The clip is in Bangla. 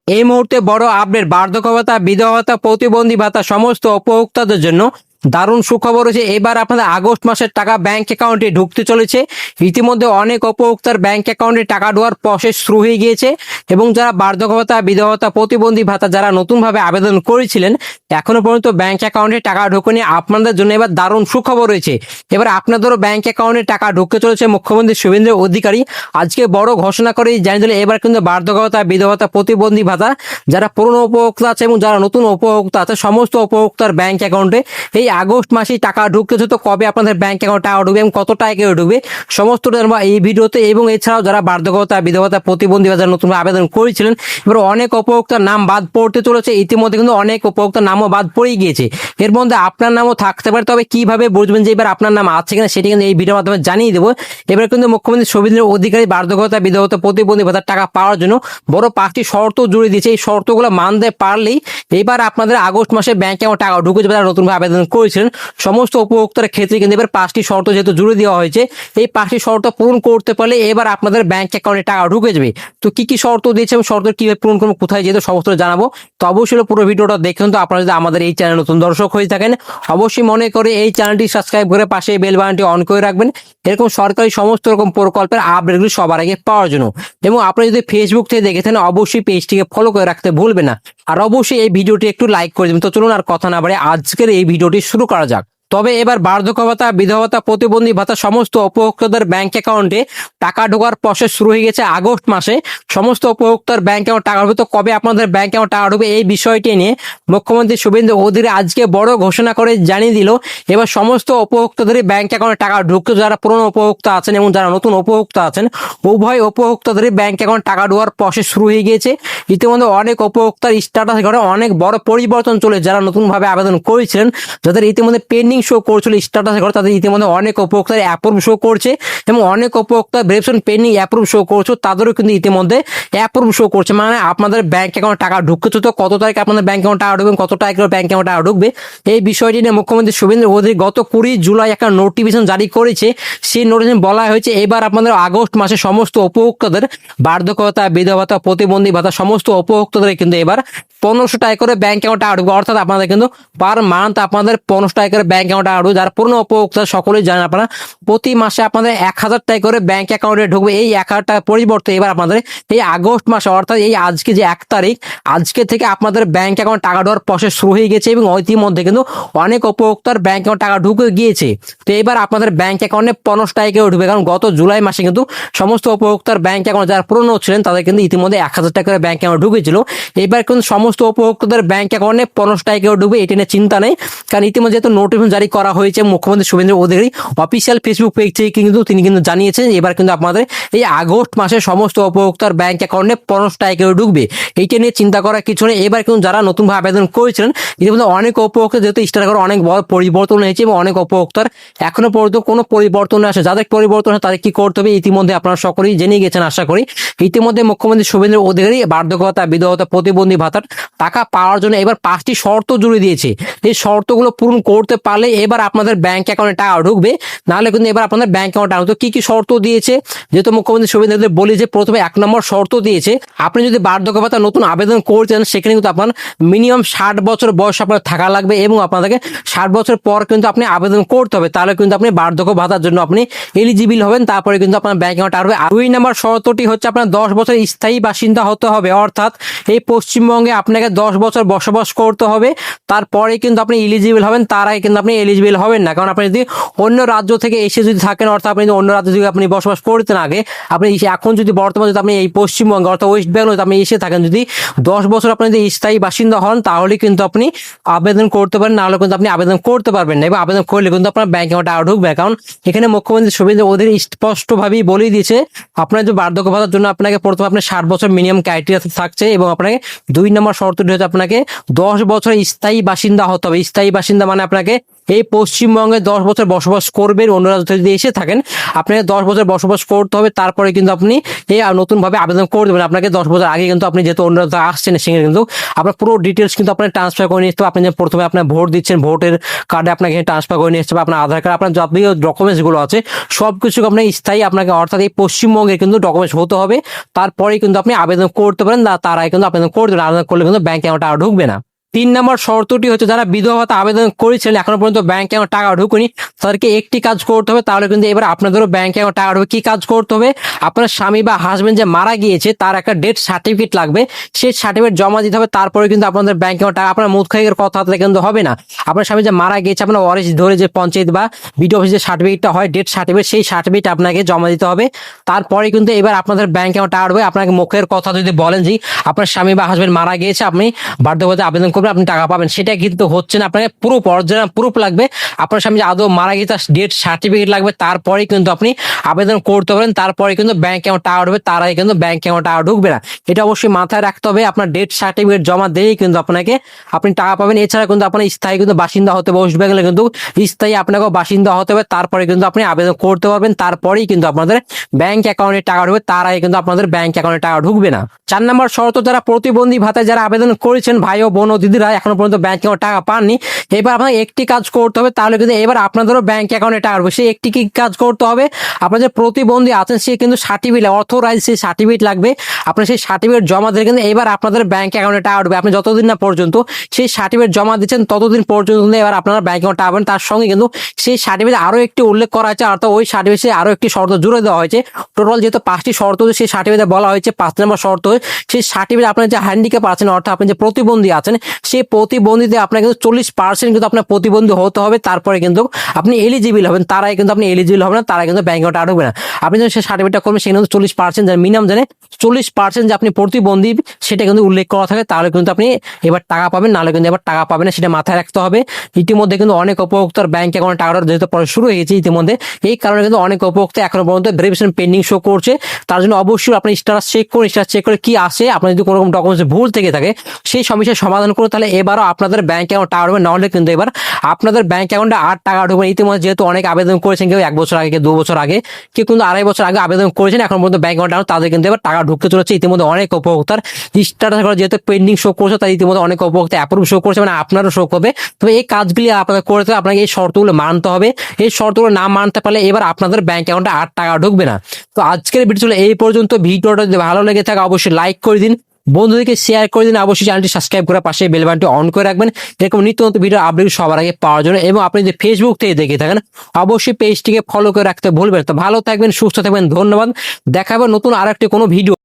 এই মুহূর্তে বড় আপডেট, বার্ধক্য ভাতা, বিধবা ভাতা, প্রতিবন্ধী ভাতা সমস্ত উপভোক্তাদের জন্য দারুণ সুখবর হচ্ছে। এবার আপনাদের আগস্ট মাসের টাকা ব্যাংক অ্যাকাউন্টে ঢুকতে চলেছে। ইতিমধ্যে অনেক উপভোক্তার ব্যাংক অ্যাকাউন্টে টাকা ঢোয়ার প্রসেস শুরু হয়ে গিয়েছে এবং যারা বার্ধক্য ভাতা, বিধবা ভাতা, প্রতিবন্ধী ভাতা যারা নতুনভাবে আবেদন করেছিলেন এখনো পর্যন্ত ব্যাংক অ্যাকাউন্টে টাকা ঢোকেনি, আপনাদের জন্য এবার দারুণ সুখবর রয়েছে। এবার আপনাদেরও ব্যাংক অ্যাকাউন্টে টাকা ঢুকতে চলেছে। মুখ্যমন্ত্রী শুভেন্দু অধিকারী আজকে বড় ঘোষণা করে জানিয়ে দিল এবার কিন্তু বার্ধক্য ভাতা, বিধবা ভাতা, প্রতিবন্ধী ভাতা যারা পুরনো উপভোক্তা আছে এবং যারা নতুন উপভোক্তা আছে সমস্ত উপভোক্তার ব্যাংক অ্যাকাউন্টে এই আগস্ট মাসেই টাকা ঢুকতেছে। তো কবে আপনাদের ব্যাংক অ্যাকাউন্টে টাকা ঢুকবে এবং কত টাকা ঢুকবে সমস্ত জানবো এই ভিডিওতে। এবং এছাড়াও যারা বার্ধক্য ভাতা, বিধবা ভাতা, প্রতিবন্ধী ভাতা নতুন আবেদন করেছিলেন এবার অনেক উপভোক্তার নাম বাদ পড়তে চলেছে। ইতিমধ্যে কিন্তু অনেক উপভোক্তার নামও বাদ পড়েই গিয়েছে। এর মধ্যে আপনার নামও থাকতে পারে, তবে কিভাবে বুঝবেন যে এবার আপনার নাম আছে কিনা সেটি কিন্তু এই ভিডিওর মাধ্যমে জানিয়ে দেবো। এবার কিন্তু মুখ্যমন্ত্রী শুভেন্দু অধিকারী বার্ধক্য ভাতা, বিধবা ভাতা, প্রতিবন্ধী ভাতার টাকা পাওয়ার জন্য বড় 5টি শর্ত জুড়ে দিয়েছে। এই শর্তগুলো মানতে পারলেই এবার আপনাদের আগস্ট মাসে ব্যাংক অ্যাকাউন্ট টাকা ঢুকে যাবে। যারা নতুনভাবে আবেদন করেছিলেন সমস্ত উপভোক্তার ক্ষেত্রে কিন্তু এবার 5টি শর্ত যেহেতু জুড়ে দেওয়া হয়েছে, এই 5টি শর্ত পূরণ করতে পারলে এবার আপনাদের ব্যাংক অ্যাকাউন্টে টাকা ঢুকে যাবে। তো কি কি শর্ত দিয়েছে এবং শর্ত কিভাবে পূরণ করবো, কোথায় যেহেতু সমস্ত জানাবো, তো অবশ্যই পুরো ভিডিওটা দেখুন। তো আপনারা যদি আমাদের এই চ্যানেল নতুন দর্শক হয়ে থাকেন অবশ্যই মনে করে এই চ্যানেলটি সাবস্ক্রাইব করে পাশে বেল বাটনটি অন করে রাখবেন এরকম সরকারি সমস্ত রকম প্রকল্পের আপডেটগুলি সবার আগে পাওয়ার জন্য। এবং আপনি যদি ফেসবুক থেকে দেখে থাকেন অবশ্যই পেজটিকে ফলো করে রাখতে ভুলবেন না, আর অবশ্যই এই ভিডিওটি একটু লাইক করে দেবেন। তো চলুন আর কথা না বাড়িয়ে আজকের এই ভিডিওটি শুরু করা যাক। তবে এবার বার্ধক্য ভাতা, বিধবা ভাতা, প্রতিবন্ধী ভাতা সমস্ত উপভোক্তাদের ব্যাংক অ্যাকাউন্টে টাকা ঢোকার প্রসেস শুরু হয়ে গেছে আগস্ট মাসে। সমস্ত উপভোক্তার ব্যাংক অ্যাকাউন্ট টাকা ঢুকবে। তো কবে আপনাদের ব্যাংক অ্যাকাউন্ট টাকা ঢুকবে এই বিষয়টি নিয়ে মুখ্যমন্ত্রী শুভেন্দু অধিকারী আজকে বড় ঘোষণা করে জানিয়ে দিল এবার সমস্ত উপভোক্তাদের ব্যাংক অ্যাকাউন্টে টাকা ঢুকতে, যারা পুরনো উপভোক্তা আছেন এবং যারা নতুন উপভোক্তা আছেন উভয় উপভোক্তাদের ব্যাংক অ্যাকাউন্ট টাকা ঢোকার প্রসেস শুরু হয়ে গিয়েছে। ইতিমধ্যে অনেক উপভোক্তার স্ট্যাটাস ঘরে অনেক বড় পরিবর্তন চলে, যারা নতুনভাবে আবেদন করেছিলেন যাদের ইতিমধ্যে পেন্ডিং শো করছিল স্ট্যাটাস ঘরে তাদের ইতিমধ্যে অনেক উপভোক্তার অ্যাপ্রুভ শো করছে এবং অনেক উপভোক্তা ভেরিফিকেশন পেন্ডিং অ্যাপ্রুভ শো করছে, তাদেরও কিন্তু ইতিমধ্যে অ্যাপ্রুভ শো করছে। মানে আপনাদের ব্যাংক অ্যাকাউন্টে টাকা ঢুকছে। তো কত তারিখে আপনাদের ব্যাংক অ্যাকাউন্টে টাকা ঢুকবে, কত তারিখে ব্যাংক অ্যাকাউন্টে টাকা ঢুকবে এই বিষয়টি নিয়ে মুখ্যমন্ত্রী শুভেন্দু অধিকারী গত 20 জুলাই একটা নোটিফিকেশন জারি করেছে। সেই নোটিফিকেশন বলা হয়েছে এবার আপনাদের আগস্ট মাসে সমস্ত উপভোক্তাদের বার্ধক্য ভাতা, বিধবা ভাতা, প্রতিবন্ধী ভাতা সমস্ত উপভোক্তাদের কিন্তু এবার 1500 টাকা করে ব্যাংক অ্যাকাউন্টে টাকা ঢুকবে। অর্থাৎ আপনাদের কিন্তু পার মান্থ আপনাদের 1500 টাকা করে ব্যাংক অ্যাকাউন্টে টাকা ঢুকবে। যারা পুরনো উপভোক্তা সকলেই জানেন আপনারা প্রতি মাসে আপনাদের 1000 টাকা করে ব্যাংক অ্যাকাউন্টে ঢুকবে। এই 1000 টাকার পরিবর্তে এবার আপনাদের এই আগস্ট মাসে অর্থাৎ এই আজকে যে 1 তারিখ আজকে থেকে আপনাদের ব্যাংক অ্যাকাউন্ট টাকা ঢোকার প্রসেস শুরু হয়ে গেছে এবং ইতিমধ্যে কিন্তু অনেক উপভোক্তার ব্যাংক অ্যাকাউন্ট টাকা ঢুকে গিয়েছে। তো এবার আপনাদের ব্যাংক অ্যাকাউন্টে 1500 টাকা করে ঢুকবে, কারণ গত জুলাই মাসে কিন্তু সমস্ত উপভোক্তার ব্যাংক অ্যাকাউন্ট যারা পুরনো ছিলেন তাদের কিন্তু ইতিমধ্যে 1000 টাকা করে ব্যাংক অ্যাকাউন্ট ঢুকেছিল। এবার কিন্তু সমস্ত উপভোক্তাদের ব্যাংক অ্যাকাউন্টে 1500 টাকা করে ঢুকবে, এটা নিয়ে চিন্তা নেই। কারণ ইতিমধ্যে যেহেতু নোটিফিকেশন জারি করা হয়েছে মুখ্যমন্ত্রী Suvendu Adhikari official Facebook page থেকে কিন্তু তিনি কিন্তু জানিয়েছেন এবার কিন্তু আপনাদের এই আগস্ট মাসে সমস্ত উপভোক্তার ব্যাংক অ্যাকাউন্টে 1500 টাকা করে ঢুকবে। এইটা নিয়ে চিন্তা করার কিছু নেই। এবার কিন্তু যারা নতুনভাবে আবেদন করেছিলেন ইতিমধ্যে অনেক উপভোক্তা যেহেতু স্টার করে অনেক বড় পরিবর্তন হয়েছে এবং অনেক উপভোক্তার এখনো পর্যন্ত কোনো পরিবর্তন আসে, যাদের পরিবর্তন হয় তাদের কি করতে হবে ইতিমধ্যে আপনারা সকলেই জেনে গেছেন আশা করি। ইতিমধ্যে মুখ্যমন্ত্রী শুভেন্দু অধিকারী বার্ধক্য ভাতা, বিধবা ভাতা, প্রতিবন্ধী ভাতার টাকা পাওয়ার জন্য এবার 5টি শর্ত জুড়ে দিয়েছে। এই শর্তগুলো পূরণ করতে পারলে এবার আপনাদের ব্যাংক অ্যাকাউন্টে টাকা ঢুকবে, নাহলে কিন্তু এবার আপনাদের ব্যাংক অ্যাকাউন্টে টাকা। তো কি কি শর্ত দিয়েছে যেহেতু মুখ্যমন্ত্রী শুভেন্দু বলি যে প্রথমে 1 নম্বর শর্ত দিয়েছে আপনি যদি বার্ধক্য ভাতা নতুন আবেদন করছেন সেখানে কিন্তু আপনার মিনিমাম 60 বছর বয়স আপনার থাকা লাগবে এবং আপনাদেরকে 60 বছর পর কিন্তু আপনি আবেদন করতে হবে, তাহলে কিন্তু আপনি বার্ধক্য ভাতার জন্য আপনি এলিজিবল হবেন, তারপরে কিন্তু আপনার ব্যাংক অ্যাকাউন্ট আসবে। আর 2 নম্বর শর্তটি হচ্ছে আপনার 10 বছর স্থায়ী বাসিন্দা হতে হবে, অর্থাৎ এই পশ্চিমবঙ্গে আপনাকে 10 বছর বসবাস করতে হবে, তারপরে কিন্তু আপনি এলিজিবল হবেন, তার আগে কিন্তু আপনি এলিজিবল হবেন না। কারণ আপনি যদি অন্য রাজ্য থেকে এসে যদি থাকেন অর্থাৎ আপনি অন্য রাজ্য থেকে আপনি বসবাস করতেন আগে, আপনি এখন যদি বর্তমানে যদি আপনি এই পশ্চিমবঙ্গে অর্থাৎ ওয়েস্ট বেঙ্গল আপনি এসে থাকেন, যদি 10 বছর আপনি যদি স্থায়ী বাসিন্দা হন তাহলে কিন্তু আপনি আবেদন করতে পারেন, নাহলে কিন্তু আপনি আবেদন করতে পারবেন না এবং আবেদন করলে কিন্তু আপনার ব্যাংক অ্যাকাউন্টে টাকা ঢুকবে। কারণ এখানে মুখ্যমন্ত্রী শুভেন্দু অধিকারী স্পষ্টভাবেই বলেই দিয়েছে আপনার যে বার্ধক্য ভাতার জন্য আপনাকে প্রথমে আপনার 60 বছর মিনিমাম ক্রাইটেরিয়া থাকছে এবং আপনাকে 2 নম্বর শর্তটি হচ্ছে আপনাকে 10 বছর স্থায়ী বাসিন্দা হতে হবে। স্থায়ী বাসিন্দা মানে আপনাকে এই পশ্চিমবঙ্গে 10 বছর বসবাস করবেন, অন্য রাজ্য থেকে যদি এসে থাকেন আপনাকে 10 বছর বসবাস করতে হবে, তারপরে কিন্তু আপনি এই নতুন ভাবে আবেদন করে দেবেন। আপনাকে 10 বছর আগে কিন্তু আপনি যেহেতু অন্য রাজ্যে আসছেন সেখানে কিন্তু আপনার পুরো ডিটেলস কিন্তু আপনার ট্রান্সফার করে নিয়ে আসতে হবে। আপনি যে প্রথমে আপনার ভোট দিচ্ছেন, ভোটের কার্ডে আপনাকে ট্রান্সফার করে নিয়ে আসতে হবে, আপনার আধার কার্ড, আপনার যাবতীয় ডকুমেন্টস গুলো আছে সব কিছু আপনার স্থায়ী আপনাকে অর্থাৎ এই পশ্চিমবঙ্গের কিন্তু ডকুমেন্টস হতে হবে, তারপরে কিন্তু আপনি আবেদন করতে পারেন। তার আগে কিন্তু আবেদন করতে পারেন, আবেদন করলে কিন্তু ব্যাংক অ্যাকাউন্টে আর ঢুকবে না। 3 নম্বর শর্তটি হচ্ছে যারা বিধবা ভাতা আবেদন করেছিলেন এখনো পর্যন্ত ব্যাংক অ্যাকাউন্ট টাকা ঢুকুনি, তাদেরকে একটি কাজ করতে হবে, তাহলে কিন্তু এবার আপনাদেরও ব্যাংক অ্যাকাউন্ট টাকা ঢুকবে। কি কাজ করতে হবে? আপনার স্বামী বা হাজবেন্ড যে মারা গিয়েছে তার একটা ডেথ সার্টিফিকেট লাগবে, সেই সার্টিফিকেট জমা দিতে হবে, তারপরে কিন্তু আপনাদের ব্যাংক অ্যাকাউন্ট টাকা, আপনার মুখ খাইয়ের কথা কিন্তু হবে না। আপনার স্বামী যে মারা গিয়েছে আপনার ওয়ারিশ ধরে যে পঞ্চায়েত বা বিডিও অফিসে সার্টিফিকেটটা হয় ডেথ সার্টিফিকেট, সেই সার্টিফিকেট আপনাকে জমা দিতে হবে, তারপরে কিন্তু এবার আপনাদের ব্যাংক অ্যাকাউন্ট টাকা ঢুকবে। আপনাকে মুখের কথা যদি বলেন যে আপনার স্বামী বা হাজবেন্ড মারা গিয়েছে আপনি বার্ধক্য ভাতা আবেদন করবেন আপনি টাকা পাবেন, সেটা কিন্তু হচ্ছে না। আপনাকে পুরো অরিজিনাল প্রুফ লাগবে, আপনার স্বামী যে আদৌ মারা গিয়েছে ডেথ সার্টিফিকেট লাগবে, তারপরে কিন্তু আপনি আবেদন করতে পারেন, তারপরে কিন্তু ব্যাংক অ্যাকাউন্ট টাকা ঢুকবে, তার আগে কিন্তু ব্যাংক অ্যাকাউন্ট টাকা ঢুকবে না। এটা অবশ্যই মাথায় রাখতে হবে, আপনার ডেথ সার্টিফিকেট জমা দিলেই কিন্তু আপনাকে আপনি টাকা পাবেন। এছাড়া কিন্তু আপনার স্থায়ী কিন্তু বাসিন্দা হতে হবে, ওয়েস্ট বেঙ্গলে কিন্তু স্থায়ী আপনাকেও বাসিন্দা হতে হবে, তারপরে কিন্তু আপনি আবেদন করতে পারবেন, তারপরেই কিন্তু আপনাদের ব্যাংক অ্যাকাউন্টে টাকা ঢুকবে, তার আগে কিন্তু আপনাদের ব্যাংক অ্যাকাউন্টে টাকা ঢুকবে না। 4 নম্বর শর্ত, যারা প্রতিবন্ধী ভাতায় যারা আবেদন করেছেন ভাই ও বোন ও দিদিরা এখনো পর্যন্ত ব্যাংক অ্যাকাউন্ট টাকা পাননি, এবার আপনাকে একটি কাজ করতে হবে, তাহলে কিন্তু এবার আপনাদেরও ব্যাংক অ্যাকাউন্টে টাকা ঢুকবে। সেই একটি কি কাজ করতে হবে? আপনার যে প্রতিবন্ধী আছেন সে কিন্তু সার্টিফিকেট অথরাইজ সেই সার্টিফিকেট লাগবে, আপনার সেই সার্টিফিকেট জমা দিলে কিন্তু এবার আপনাদের ব্যাংক অ্যাকাউন্টে টাকা ঢুকবে। আপনি যতদিন না পর্যন্ত সেই সার্টিফিকেট জমা দিচ্ছেন ততদিন পর্যন্ত কিন্তু এবার আপনারা ব্যাংক অ্যাকাউন্ট টাকা পাবেন। তার সঙ্গে কিন্তু সেই সার্টিফিকেট আরো একটি উল্লেখ করা হয়েছে, অর্থাৎ ওই সার্টিফিকেটে আরো একটি শর্ত জুড়ে দেওয়া হয়েছে। টোটাল যেহেতু 5টি শর্ত সেই সার্টিফিকেটে বলা হয়েছে 5 নম্বর শর্ত, সেই সার্টিফিকেট আপনার যে হ্যান্ডিক্যাপ আছেন অর্থাৎ আপনি যে প্রতিবন্ধী আছেন সেই প্রতিবন্ধীতে আপনার কিন্তু 40% কিন্তু আপনার প্রতিবন্ধী হতে হবে, তারপরে কিন্তু আপনি এলিজিবল হবেন, তার আগে কিন্তু আপনি এলিজিবল হবেন না, তার আগে কিন্তু ব্যাংক অ্যাকাউন্ট টাকা ঢুকবে না। আপনি যখন সেই সার্টিফিকেটটা করবেন সেখানে 40% মিনিমাম জানে 40% যে আপনি প্রতিবন্ধী সেটা কিন্তু উল্লেখ করা থাকে, তাহলে কিন্তু আপনি এবার টাকা পাবেন, নাহলে কিন্তু এবার টাকা পাবেন না, সেটা মাথায় রাখতে হবে। ইতিমধ্যে কিন্তু অনেক উপভোক্তার ব্যাংক অ্যাকাউন্টে টাকাটা যেহেতু পরে শুরু হয়েছে ইতিমধ্যে, এই কারণে কিন্তু অনেক উপভোক্তা এখনো পর্যন্ত ভেরিফিকেশন পেন্ডিং শো করছে। তার জন্য অবশ্যই আপনি স্ট্যাটাস চেক করুন, স্ট্যাটাস চেক করে কি আসে, আপনার যদি কোনো রকম ডকুমেন্টস ভুল থেকে থাকে সেই সমস্যার সমাধান করুন, তাহলে এবারও আপনাদের ব্যাংক অ্যাকাউন্ট টাকা ঢুকবে, নাহলে কিন্তু এবার আপনাদের ব্যাংক অ্যাকাউন্টে আর টাকা ঢুকবে। ইতিমধ্যে যেহেতু অনেক আবেদন করেছেন, কেউ 1 বছর আগে, কেউ 2 বছর আগে, কেউ কিন্তু 2.5 বছর আগে আবেদন করেছেন এখন পর্যন্ত ব্যাংক অ্যাকাউন্ট, তাদের কিন্তু এবার টাকা ঢুকতে চলেছে। ইতিমধ্যে অনেক উপভোক্তার স্ট্যাটাস যেহেতু পেন্ডিং শো করছে, তাই ইতিমধ্যে অনেক উপভোক্তা অ্যাপ্রুভ শো করছে, মানে আপনারও শো করবে। তবে এই কাজগুলি আপনাদের করতে হবে, আপনাকে এই শর্তগুলো মানতে হবে, এই শর্তগুলো না মানতে পারলে এবার আপনাদের ব্যাংক অ্যাকাউন্টে আর টাকা ঢুকবে না। তো আজকের ভিডিও ছিল এই পর্যন্ত। ভিডিওটা যদি ভালো লেগে থাকে অবশ্যই লাইক করে দিন, বন্ধুদেরকে শেয়ার করে দিন, অবশ্যই চ্যানেলটি সাবস্ক্রাইব করে পাশে বেল বাটনটি অন করে রাখবেন এরকম নিত্য নতুন ভিডিও আপডেট সবার আগে পাওয়ার জন্য। এবং আপনি যদি ফেসবুক থেকে দেখে থাকেন অবশ্যই পেজটিকে ফলো করে রাখতে ভুলবেন। তো ভালো থাকবেন, সুস্থ থাকবেন, ধন্যবাদ। দেখা হবে নতুন আরেকটি কোনো ভিডিও।